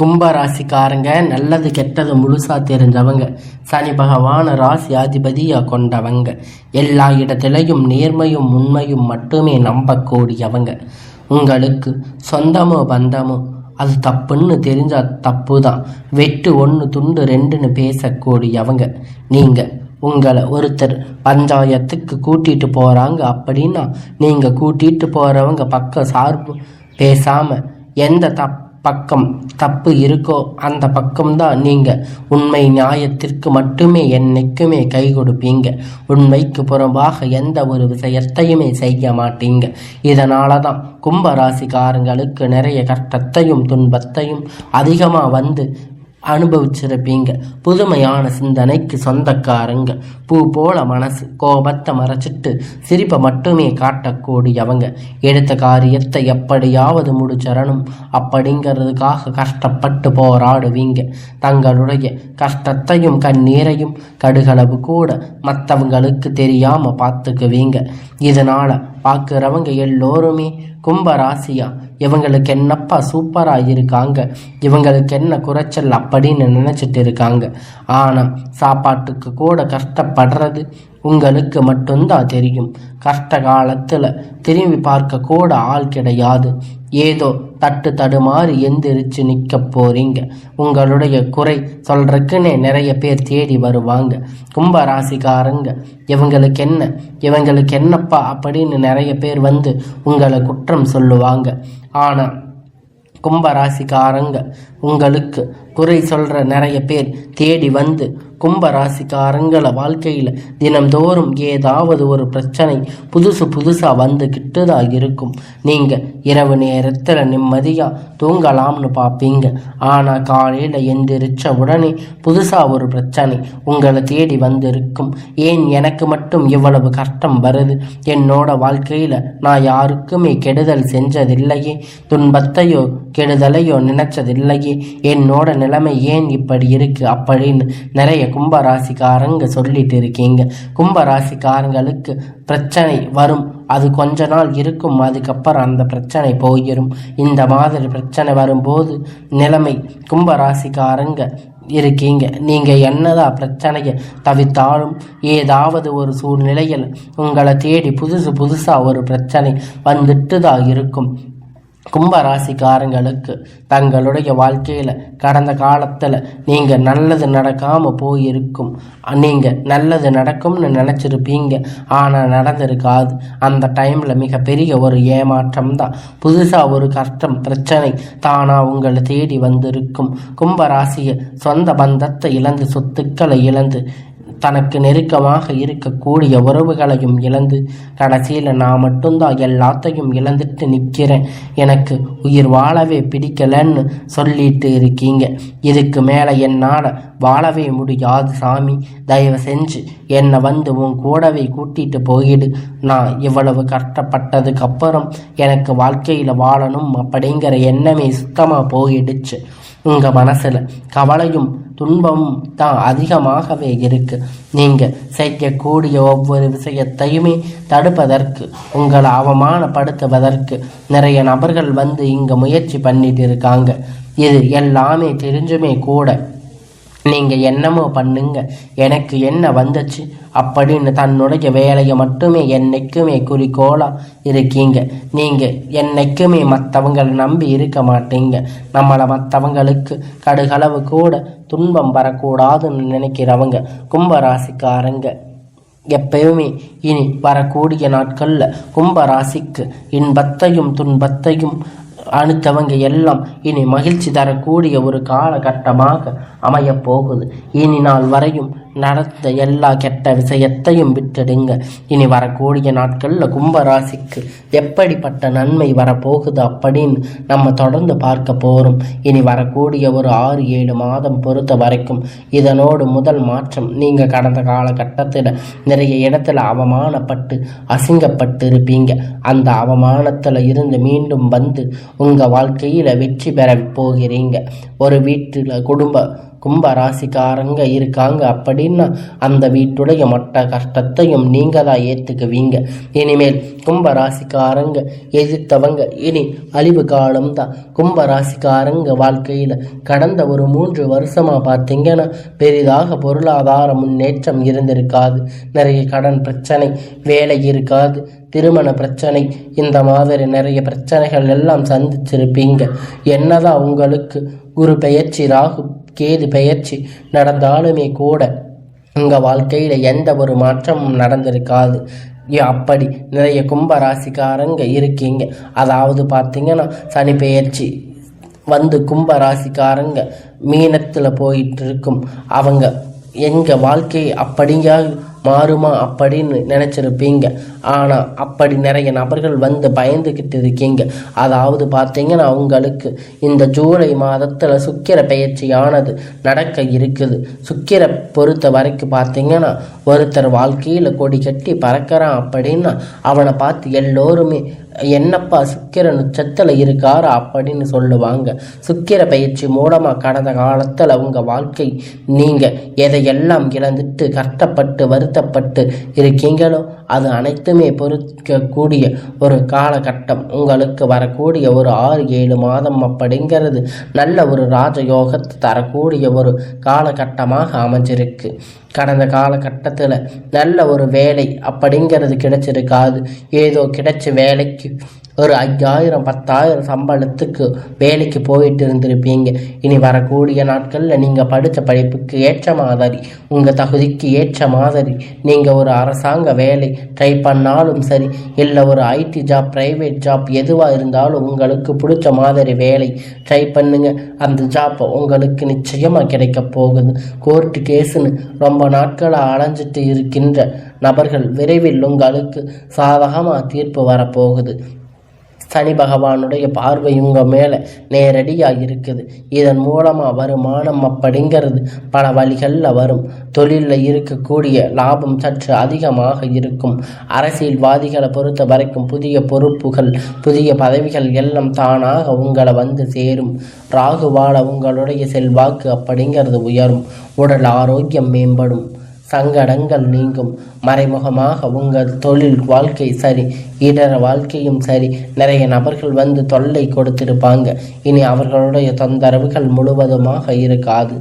கும்பராசிக்காரங்க நல்லது கெட்டது முழுசா தெரிஞ்சவங்க. சனி பகவான ராசி அதிபதியா கொண்டவங்க. எல்லா இடத்திலையும் நேர்மையும் உண்மையும் மட்டுமே நம்பக்கூடியவங்க. உங்களுக்கு சொந்தமோ பந்தமோ அது தப்புன்னு தெரிஞ்சா தப்பு தான். வெட்டு ஒன்று துண்டு ரெண்டுன்னு பேசக்கூடியவங்க. நீங்கள் உங்களை ஒருத்தர் பஞ்சாயத்துக்கு கூட்டிகிட்டு போகிறாங்க அப்படின்னா நீங்கள் கூட்டிகிட்டு போகிறவங்க பக்கம் சார்பு பேசாமல் எந்த பக்கம் தப்பு இருக்கோ அந்த பக்கம்தான் நீங்கள் உண்மை நியாயத்திற்கு மட்டுமே என்னைக்குமே கை கொடுப்பீங்க. உண்மைக்கு புறம்பாக எந்த ஒரு விஷயத்தையுமே செய்ய மாட்டீங்க. இதனால தான் கும்பராசிக்காரங்களுக்கு நிறைய கஷ்டத்தையும் துன்பத்தையும் அதிகமாக வந்து அனுபவிச்சிருப்பீங்க. புதுமையான சிந்தனைக்கு சொந்தக்காரங்க. பூ போல மனசு, கோபத்தை மறைச்சிட்டு சிரிப்பை மட்டுமே காட்டக்கூடியவங்க. எடுத்த காரியத்தை எப்படியாவது முடிச்சிடணும் அப்படிங்கிறதுக்காக கஷ்டப்பட்டு போராடுவீங்க. தங்களுடைய கஷ்டத்தையும் கண்ணீரையும் கடுகளவு கூட மற்றவங்களுக்கு தெரியாமல் பார்த்துக்குவீங்க. இதனால் பார்க்குறவங்க எல்லோருமே கும்பராசியா இவங்களுக்கு என்னப்பா சூப்பராக இருக்காங்க, இவங்களுக்கு என்ன குறைச்சல் அப்படின்னு நினச்சிட்டு இருக்காங்க. ஆனால் சாப்பாட்டுக்கு கூட கஷ்டப்படுறது உங்களுக்கு மட்டும்தான் தெரியும். கஷ்ட காலத்தில் திரும்பி பார்க்க கூட ஆள் கிடையாது. ஏதோ தடுமாறி எந்திரிச்சு நிற்க போறீங்க. உங்களுடைய குறை சொல்றதுக்குன்னே நிறைய பேர் தேடி வருவாங்க. கும்பராசிக்காரங்க இவங்களுக்கு என்னப்பா அப்படின்னு நிறைய பேர் வந்து உங்களை குற்றம் சொல்லுவாங்க. ஆனால் கும்பராசிக்காரங்க உங்களுக்கு குறை சொல்கிற நிறைய பேர் தேடி வந்து கும்பராசிக்காரங்கள வாழ்க்கையில் தினம்தோறும் ஏதாவது ஒரு பிரச்சனை புதுசாக வந்துக்கிட்டு தான் இருக்கும். நீங்கள் இரவு நேரத்தில் நிம்மதியாக தூங்கலாம்னு பார்ப்பீங்க. ஆனால் காலையில் எந்திரிச்ச உடனே புதுசாக ஒரு பிரச்சனை உங்களை தேடி வந்திருக்கும். ஏன் எனக்கு மட்டும் இவ்வளவு கஷ்டம் வருது? என்னோட வாழ்க்கையில் நான் யாருக்குமே கெடுதல் செஞ்சதில்லையே, துன்பத்தையோ கெடுதலையோ நினைச்சதில்லையே, என்னோட நிலைமை ஏன் இப்படி இருக்கு அப்படின்னு நிறைய கும்பராசிக்காரங்க சொல்லிட்டு இருக்கீங்க. கும்பராசிக்காரங்களுக்கு பிரச்சனை வரும், அது கொஞ்ச நாள் இருக்கும், அதுக்கப்புறம் அந்த பிரச்சனை போயிடும். இந்த மாதிரி பிரச்சனை வரும்போது நிலைமை கும்பராசிக்காரங்க இருக்கீங்க. நீங்கள் என்னதான் பிரச்சனையை தவிர்த்தாலும் ஏதாவது ஒரு சூழ்நிலையில் உங்களை தேடி புதுசாக ஒரு பிரச்சனை வந்துட்டு தான் இருக்கும். கும்பராசிக்காரங்களுக்கு தங்களுடைய வாழ்க்கையில் கடந்த காலத்தில் நீங்கள் நல்லது நடக்காமல் போயிருக்கும். நீங்கள் நல்லது நடக்கும்னு நினச்சிருப்பீங்க, ஆனால் நடந்திருக்காது. அந்த டைமில் மிகப்பெரிய ஒரு ஏமாற்றம் தான். புதுசாக ஒரு கஷ்டம் பிரச்சனை தானாக உங்களை தேடி வந்திருக்கும். கும்பராசியை சொந்த பந்தத்தை இழந்து, சொத்துக்களை இழந்து, தனக்கு நெருக்கமாக இருக்கக்கூடிய உறவுகளையும் இழந்து, கடைசியில் நான் மட்டும்தான் எல்லாத்தையும் இழந்துட்டு நிற்கிறேன், எனக்கு உயிர் வாழவே பிடிக்கலன்னு சொல்லிட்டு இருக்கீங்க. இதுக்கு மேலே என்னால் வாழவே முடியாது சாமி, தயவு செஞ்சு என்னை வந்து உன் கூடவே கூட்டிகிட்டு போயிடு. நான் இவ்வளவு கஷ்டப்பட்டதுக்கு அப்புறம் எனக்கு வாழ்க்கையில் வாழணும் அப்படிங்கிற எண்ணமே சுத்தமாக போயிடுச்சு. உங்கள் மனசில் கவலையும் துன்பமும் தான் அதிகமாகவே இருக்கு. நீங்கள் செய்யக்கூடிய ஒவ்வொரு விஷயத்தையுமே தடுப்பதற்கு, உங்களை அவமானப்படுத்துவதற்கு நிறைய நபர்கள் வந்து இங்கே முயற்சி பண்ணிட்டு இருக்காங்க. இது எல்லாமே தெரிஞ்சுமே கூட நீங்கள் என்னமோ பண்ணுங்க, எனக்கு என்ன வந்துச்சு அப்படின்னு தன்னுடைய வேலையை மட்டுமே என்னைக்குமே குறிக்கோளாக இருக்கீங்க. நீங்கள் என்னைக்குமே மற்றவங்களை நம்பி இருக்க மாட்டீங்க. நம்மளை மற்றவங்களுக்கு கடுகளவு கூட துன்பம் வரக்கூடாதுன்னு நினைக்கிறவங்க கும்பராசிக்காரங்க எப்பயுமே இனி வரக்கூடிய நாட்களில் கும்பராசிக்கு இன்பத்தையும் துன்பத்தையும் அனுத்தவங்க எல்லாம் இனி மகிழ்ச்சி தரக்கூடிய ஒரு காலகட்டமாக அமையப் போகுது. இனி நாள் வரையும் நடந்த எல்லா கெட்ட விஷயத்தையும் விட்டுடுங்க. இனி வரக்கூடிய நாட்களில் கும்பராசிக்கு எப்படிப்பட்ட நன்மை வரப்போகுது அப்படின்னு நம்ம தொடர்ந்து பார்க்க போகிறோம். இனி வரக்கூடிய ஒரு 6-7 மாதம் பொறுத்த வரைக்கும் இதனோடு முதல் மாற்றம், நீங்கள் கடந்த காலகட்டத்தில் நிறைய இடத்துல அவமானப்பட்டு அசிங்கப்பட்டு இருப்பீங்க. அந்த அவமானத்தில் இருந்து மீண்டும் வந்து உங்கள் வாழ்க்கையில் வெற்றி பெற போகிறீங்க. ஒரு வீட்டில் குடும்ப கும்ப ராசிக்காரங்க இருக்காங்க அப்படின்னா அந்த வீட்டுடைய மொத்த கஷ்டத்தையும் நீங்க தான் ஏற்றுக்குவீங்க. இனிமேல் கும்ப ராசிக்காரங்க எதிர்த்தவங்க இனி அழிவு காலம்தான். கும்ப ராசிக்காரங்க வாழ்க்கையில் கடந்த ஒரு 3 வருஷமா பார்த்தீங்கன்னா பெரிதாக பொருளாதார முன்னேற்றம் இருந்திருக்காது. நிறைய கடன் பிரச்சனை, வேலை இருக்காது, திருமண பிரச்சனை, இந்த மாதிரி நிறைய பிரச்சனைகள் எல்லாம் சந்திச்சிருப்பீங்க. என்னதான் உங்களுக்கு குரு பெயர்ச்சி, ராகு கேது பெயர்ச்சி நடந்தாலுமே கூட உங்கள் வாழ்க்கையில் எந்த ஒரு மாற்றமும் நடந்திருக்காது. அப்படி நிறைய கும்ப ராசிக்காரங்க இருக்கீங்க. அதாவது பார்த்தீங்கன்னா சனி பெயர்ச்சி வந்து கும்ப ராசிக்காரங்க மீனத்தில் போயிட்டு இருக்கும். அவங்க எங்கள் வாழ்க்கை அப்படியா மாறுமா அப்படின்னு நினச்சிருப்பீங்க. ஆனால் அப்படி நிறைய நபர்கள் வந்து பயந்துக்கிட்டு இருக்கீங்க. அதாவது பார்த்தீங்கன்னா அவங்களுக்கு இந்த ஜூலை மாதத்தில் சுக்கிர பெயர்ச்சியானது நடக்க இருக்குது. சுக்கிர பொறுத்த வரைக்கும் பார்த்தீங்கன்னா ஒருத்தர் வாழ்க்கையில் கொடி கட்டி பறக்கிறான் அப்படின்னா அவனை பார்த்து எல்லோருமே என்னப்பா சுக்கிர நட்சத்திரத்தில் இருக்காரா அப்படின்னு சொல்லுவாங்க. சுக்கிர பயிற்சி மூலமாக கடந்த காலத்தில் உங்கள் வாழ்க்கை நீங்கள் எதையெல்லாம் இழந்துட்டு கஷ்டப்பட்டு வருத்தப்பட்டு இருக்கீங்களோ அது அனைத்துமே பொறுக்கக்கூடிய ஒரு காலகட்டம். உங்களுக்கு வரக்கூடிய ஒரு 6-7 மாதம் அப்படிங்கிறது நல்ல ஒரு ராஜயோகத்தை தரக்கூடிய ஒரு காலகட்டமாக அமைஞ்சிருக்கு. கடந்த காலகட்டத்தில் நல்ல ஒரு வேலை அப்படிங்கிறது கிடைச்சிருக்காது. ஏதோ கிடைச்ச வேலைக்கு ஒரு 5000 10,000 சம்பளத்துக்கு வேலைக்கு போயிட்டு இருந்திருப்பீங்க. இனி வரக்கூடிய நாட்களில் நீங்கள் படித்த படிப்புக்கு ஏற்ற மாதிரி, உங்கள் தகுதிக்கு ஏற்ற மாதிரி நீங்கள் ஒரு அரசாங்க வேலை ட்ரை பண்ணாலும் சரி, இல்லை ஒரு ஐடி ஜாப், ப்ரைவேட் ஜாப் எதுவாக இருந்தாலும் உங்களுக்கு பிடிச்ச மாதிரி வேலை ட்ரை பண்ணுங்க. அந்த ஜாப் உங்களுக்கு நிச்சயமாக கிடைக்க போகுது. கோர்ட்டு கேஸுன்னு ரொம்ப நாட்களாக அலைஞ்சிட்டு இருக்கின்ற நபர்கள் விரைவில் உங்களுக்கு சாதகமாக தீர்ப்பு வரப்போகுது. சனி பகவானுடைய பார்வை உங்கள் மேலே நேரடியாக இருக்குது. இதன் மூலமாக வருமானம் அப்படிங்கிறது பல வழிகளில் வரும். தொழிலில் இருக்கக்கூடிய லாபம் சற்று அதிகமாக இருக்கும். அரசியல்வாதிகளை பொறுத்த வரைக்கும் புதிய பொறுப்புகள், புதிய பதவிகள் எல்லாம் தானாக உங்களை வந்து சேரும். ராகுவால உங்களுடைய செல்வாக்கு அப்படிங்கிறது உயரும். உடல் ஆரோக்கியம் மேம்படும். சங்கடங்கள் நீங்கும். மறைமுகமாக உங்கள் தொழில் வாழ்க்கை சரி, இடர வாழ்க்கையும் சரி, நிறைய நபர்கள் வந்து தொல்லை கொடுத்திருப்பாங்க. இனி அவர்களுடைய தொந்தரவுகள் முழுவதுமாக இருக்காது.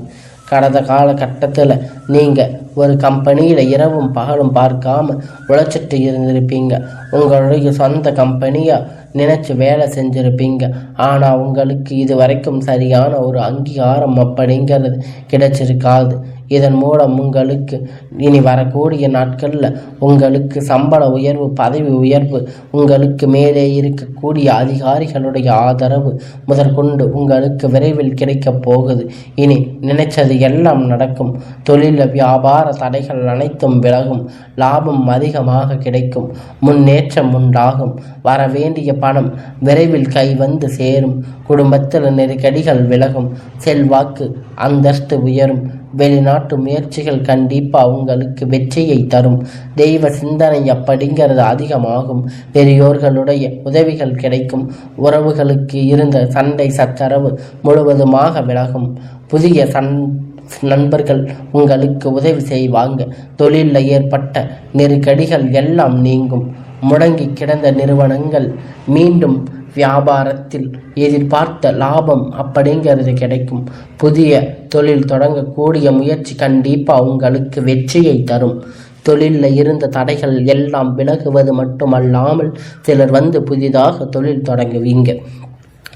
கடந்த காலகட்டத்தில் நீங்கள் ஒரு கம்பெனியில் இரவும் பகலும் பார்க்காம உழைச்சிட்டு இருந்திருப்பீங்க. உங்களுடைய சொந்த கம்பெனியாக நினச்சி வேலை செஞ்சுருப்பீங்க. ஆனால் உங்களுக்கு இது வரைக்கும் சரியான ஒரு அங்கீகாரம் அப்படிங்கிறது கிடைச்சிருக்காது. இதன் மூலம் உங்களுக்கு இனி வரக்கூடிய நாட்களில் உங்களுக்கு சம்பள உயர்வு, பதவி உயர்வு, உங்களுக்கு மேலே இருக்கக்கூடிய அதிகாரிகளுடைய ஆதரவு முதற்கொண்டு உங்களுக்கு விரைவில் கிடைக்கப் போகுது. இனி நினைச்சது எல்லாம் நடக்கும். தொழில் வியாபார தடைகள் அனைத்தும் விலகும். லாபம் அதிகமாக கிடைக்கும். முன்னேற்றம் உண்டாகும். வரவேண்டிய பணம் விரைவில் கை வந்து சேரும். குடும்பத்தில் நெருக்கடிகள் விலகும். செல்வாக்கு அந்தஸ்து உயரும். வெளிநாட்டு முயற்சிகள் கண்டிப்பாக உங்களுக்கு வெற்றியை தரும். தெய்வ சிந்தனை அப்படிங்கிறது அதிகமாகும். பெரியோர்களுடைய உதவிகள் கிடைக்கும். உறவுகளுக்கு இருந்த சண்டை சச்சரவு முழுவதுமாக விலகும். புதிய நண்பர்கள் உங்களுக்கு உதவி செய்வாங்க. தொழிலில் ஏற்பட்ட நெருக்கடிகள் எல்லாம் நீங்கும். முடங்கி கிடந்த நிறுவனங்கள் மீண்டும் வியாபாரத்தில் எதிர்பார்த்த லாபம் அப்படிங்கிறது கிடைக்கும். புதிய தொழில் தொடங்கக்கூடிய முயற்சி கண்டிப்பாக உங்களுக்கு வெற்றியை தரும். தொழிலில் இருந்த தடைகள் எல்லாம் விலகுவது மட்டுமல்லாமல் சிலர் வந்து புதிதாக தொழில் தொடங்குவீங்க.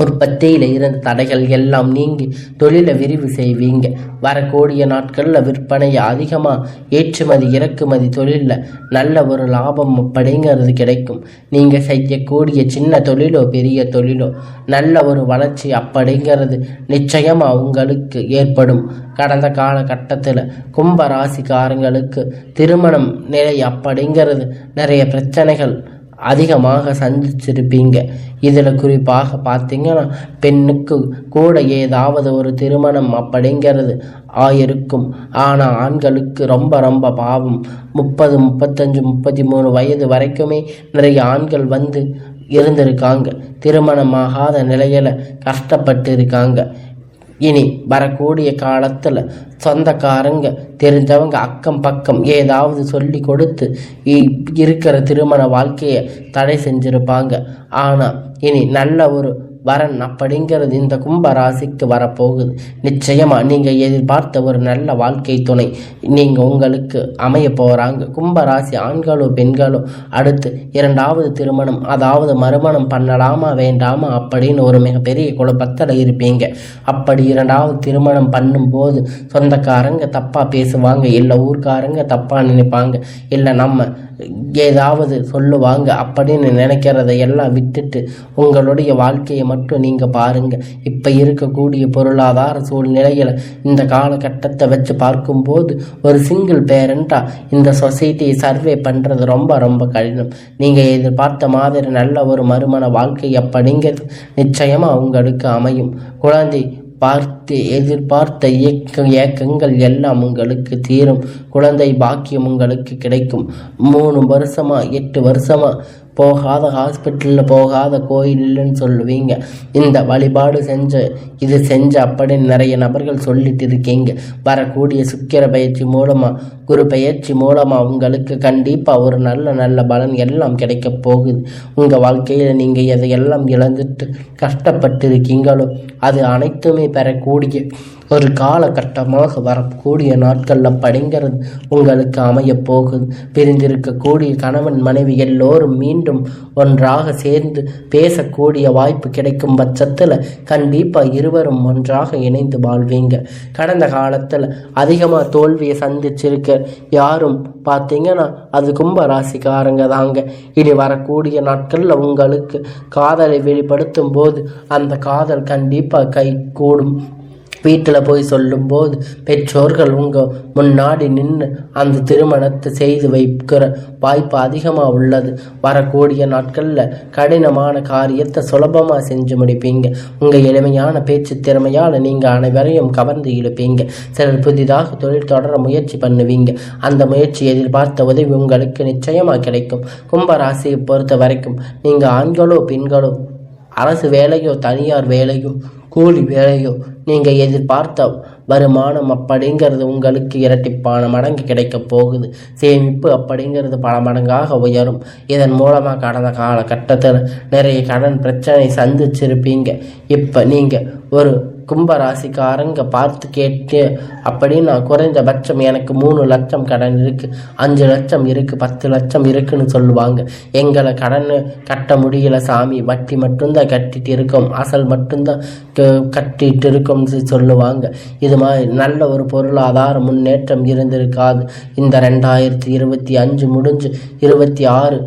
உற்பத்தியில் இருந்த தடைகள் எல்லாம் நீங்கி தொழிலை விரிவு செய்வீங்க. வரக்கூடிய நாட்களில் விற்பனையை அதிகமாக ஏற்றுமதி இறக்குமதி தொழிலில் நல்ல ஒரு லாபம் அப்படிங்கிறது கிடைக்கும். நீங்கள் செய்யக்கூடிய சின்ன தொழிலோ பெரிய தொழிலோ நல்ல ஒரு வளர்ச்சி அப்படிங்கிறது நிச்சயமாக உங்களுக்கு ஏற்படும். கடந்த காலகட்டத்தில் கும்ப ராசிக்காரங்களுக்கு திருமணம் நிலை அப்படிங்கிறது நிறைய பிரச்சனைகள் அதிகமாக சந்திச்சிருப்பீங்க. இதில் குறிப்பாக பார்த்தீங்கன்னா பெண்ணுக்கு கூட ஏதாவது ஒரு திருமணம் அப்படிங்கிறது ஆயிருக்கும். ஆனால் ஆண்களுக்கு ரொம்ப ரொம்ப பாவம். 30, 35, 33 வயது வரைக்குமே நிறைய ஆண்கள் வந்து இருந்திருக்காங்க. திருமணமாகாத நிலையில் கஷ்டப்பட்டு இருக்காங்க. இனி வரக்கூடிய காலத்தில் சொந்தக்காரங்க தெரிஞ்சவங்க அக்கம் பக்கம் ஏதாவது சொல்லி கொடுத்து இருக்கிற திருமண வாழ்க்கையை தடை செஞ்சிருப்பாங்க. ஆனால் இனி நல்ல ஒரு வரன் அப்படிங்கிறது இந்த கும்ப ராசிக்கு வரப்போகுது. நிச்சயமாக நீங்கள் எதிர்பார்த்த ஒரு நல்ல வாழ்க்கை துணை நீங்கள் உங்களுக்கு அமைய போகிறாங்க. கும்ப ராசி ஆண்களோ பெண்களோ அடுத்து இரண்டாவது திருமணம் அதாவது மறுமணம் பண்ணலாமா வேண்டாமா அப்படின்னு ஒரு மிகப்பெரிய குழப்பத்தில் இருப்பீங்க. அப்படி இரண்டாவது திருமணம் பண்ணும்போது சொந்தக்காரங்க தப்பாக பேசுவாங்க, இல்லை ஊர்க்காரங்க தப்பாக நினைப்பாங்க, இல்லை நம்ம ஏதாவது சொல்லுவாங்க அப்படின்னு நினைக்கிறத எல்லாம் விட்டுட்டு உங்களுடைய வாழ்க்கையை மட்டும் நீங்கள் பாருங்கள். இப்போ இருக்கக்கூடிய பொருளாதார சூழ்நிலையில் இந்த காலகட்டத்தை வச்சு பார்க்கும்போது ஒரு சிங்கிள் பேரண்ட்டாக இந்த சொசைட்டியை சர்வே பண்ணுறது ரொம்ப ரொம்ப கடினம். நீங்கள் எதிர்பார்த்த மாதிரி நல்ல ஒரு மறுமண வாழ்க்கை அப்படிங்கிறது நிச்சயமாக உங்களுக்கு அமையும். குழந்தை பார்த்து எதிர்பார்த்த ஏக்கங்கள் எல்லாம் உங்களுக்கு தீரும். குழந்தை பாக்கியம் உங்களுக்கு கிடைக்கும். 3 வருஷமா 8 வருஷமா போகாத ஹாஸ்பிட்டலில் போகாத கோயில் இல்லைன்னு சொல்லுவீங்க. இந்த வழிபாடு இது செஞ்ச அப்படின்னு நிறைய நபர்கள் சொல்லிட்டு இருக்கீங்க. வரக்கூடிய சுக்கிர பயிற்சி மூலமாக குரு பயிற்சி மூலமாக உங்களுக்கு கண்டிப்பாக ஒரு நல்ல பலன் எல்லாம் கிடைக்க போகுது. உங்கள் வாழ்க்கையில் நீங்கள் எதையெல்லாம் இழந்துட்டு கஷ்டப்பட்டு இருக்கீங்களோ அது அனைத்துமே பெறக்கூடிய ஒரு காலகட்டமாக வரக்கூடிய நாட்கள் அப்படிங்கிறது உங்களுக்கு அமைய போகுது. பிரிந்திருக்கக்கூடிய கணவன் மனைவி எல்லோரும் மீண்டும் ஒன்றாக சேர்ந்து பேசக்கூடிய வாய்ப்பு கிடைக்கும் பட்சத்தில் கண்டிப்பாக இருவரும் ஒன்றாக இணைந்து வாழ்வீங்க. கடந்த காலத்தில் அதிகமாக தோல்வியை சந்திச்சிருக்க யாரும் பார்த்தீங்கன்னா அது கும்ப ராசிக்காரங்க தாங்க. இனி வரக்கூடிய நாட்களில் உங்களுக்கு காதலை வெளிப்படுத்தும் போது அந்த காதல் கண்டிப்பாக கை கூடும். வீட்டில் போய் சொல்லும்போது பெற்றோர்கள் உங்கள் முன்னாடி நின்று அந்த திருமணத்தை செய்து வைக்கிற வாய்ப்பு அதிகமாக உள்ளது. வரக்கூடிய நாட்களில் கடினமான காரியத்தை சுலபமாக செஞ்சு முடிப்பீங்க. உங்கள் எளிமையான பேச்சு திறமையால் நீங்கள் அனைவரையும் கவர்ந்து இழுப்பீங்க. சிலர் புதிதாக தொழில் தொடர முயற்சி பண்ணுவீங்க. அந்த முயற்சி எதிர்பார்த்த உதவி உங்களுக்கு நிச்சயமாக கிடைக்கும். கும்பராசியை பொறுத்த வரைக்கும் நீங்கள் ஆண்களோ பெண்களோ அரசு வேலையோ தனியார் வேலையோ கூலி வேலையோ நீங்கள் எதிர்பார்த்த வருமானம் அப்படிங்கிறது உங்களுக்கு இரட்டிப்பான மடங்கு கிடைக்க போகுது. சேமிப்பு அப்படிங்கிறது பல மடங்காக உயரும். இதன் மூலமாக கடந்த காலகட்டத்தில் நிறைய கடன் பிரச்சனை சந்திச்சிருப்பீங்க. இப்போ நீங்கள் ஒரு கும்பராசிக்காரங்க பார்த்து கேட்டு அப்படின்னு குறைந்தபட்சம் எனக்கு 3 லட்சம் கடன் இருக்குது, 5 லட்சம் இருக்குது, 10 லட்சம் இருக்குன்னு சொல்லுவாங்க. எங்களை கடன் கட்ட முடியல சாமி, வட்டி மட்டும்தான் கட்டிட்டு இருக்கோம், அசல் மட்டும்தான் கட்டிட்டு இருக்கோம்னு சொல்லுவாங்க. இது மாதிரி நல்ல ஒரு பொருளாதார முன்னேற்றம் இருந்திருக்காது. இந்த 2025 முடிஞ்சு 26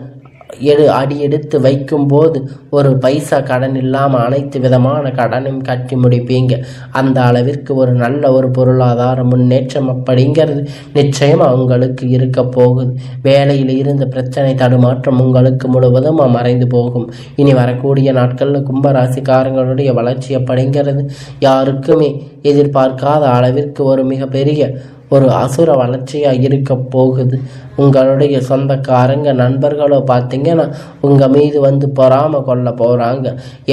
அடி எடுத்து வைக்கும்போது ஒரு பைசா கடன் இல்லாமல் அனைத்து விதமான கடனையும் கட்டி முடிப்பீங்க. அந்த அளவிற்கு ஒரு நல்ல ஒரு பொருளாதார முன்னேற்றம் அப்படிங்கிறது நிச்சயமாக உங்களுக்கு இருக்க போகுது. வேலையில் இருந்த பிரச்சனை தடுமாற்றம் உங்களுக்கு முழுவதும் மறைந்து போகும். இனி வரக்கூடிய நாட்களில் கும்பராசிக்காரங்களுடைய வளர்ச்சி அப்படிங்கிறது யாருக்குமே எதிர்பார்க்காத அளவிற்கு ஒரு மிகப்பெரிய ஒரு அசுர வளர்ச்சியாக இருக்க போகுது. உங்களுடைய சொந்தக்காரங்க நண்பர்களோ பார்த்தீங்கன்னா உங்கள் மீது வந்து பொறாமல் கொள்ள போகிறாங்க.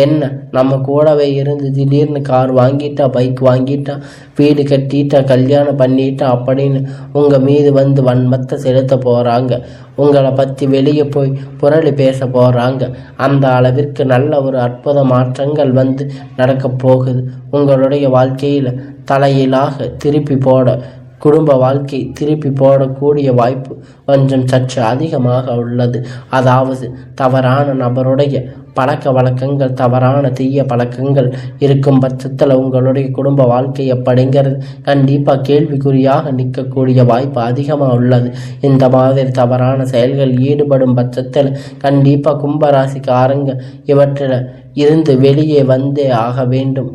என்ன நம்ம கூடவே இருந்து திடீர்னு கார் வாங்கிட்டா, பைக் வாங்கிட்டா, வீடு கட்டிட்டா, கல்யாணம் பண்ணிட்டா அப்படின்னு உங்கள் மீது வந்து வன்மத்தை செலுத்த போகிறாங்க. உங்களை பற்றி வெளியே போய் புரளி பேச போகிறாங்க. அந்த அளவிற்கு நல்ல ஒரு அற்புத மாற்றங்கள் வந்து நடக்க போகுது. உங்களுடைய வாழ்க்கையில் தலையிலாக திருப்பி போட குடும்ப வாழ்க்கை திருப்பி போடக்கூடிய வாய்ப்பு கொஞ்சம் சற்று அதிகமாக உள்ளது. அதாவது தவறான நபருடைய பழக்க வழக்கங்கள், தவறான தீய பழக்கங்கள் இருக்கும் பட்சத்தில் உங்களுடைய குடும்ப வாழ்க்கை அப்படிங்கிறது கண்டிப்பாக கேள்விக்குறியாக நிற்கக்கூடிய வாய்ப்பு அதிகமாக உள்ளது. இந்த மாதிரி தவறான செயல்கள் ஈடுபடும் பட்சத்தில் கண்டிப்பாக கும்பராசிக்காரங்க இவற்றில் இருந்து வெளியே வந்தே ஆக வேண்டும்.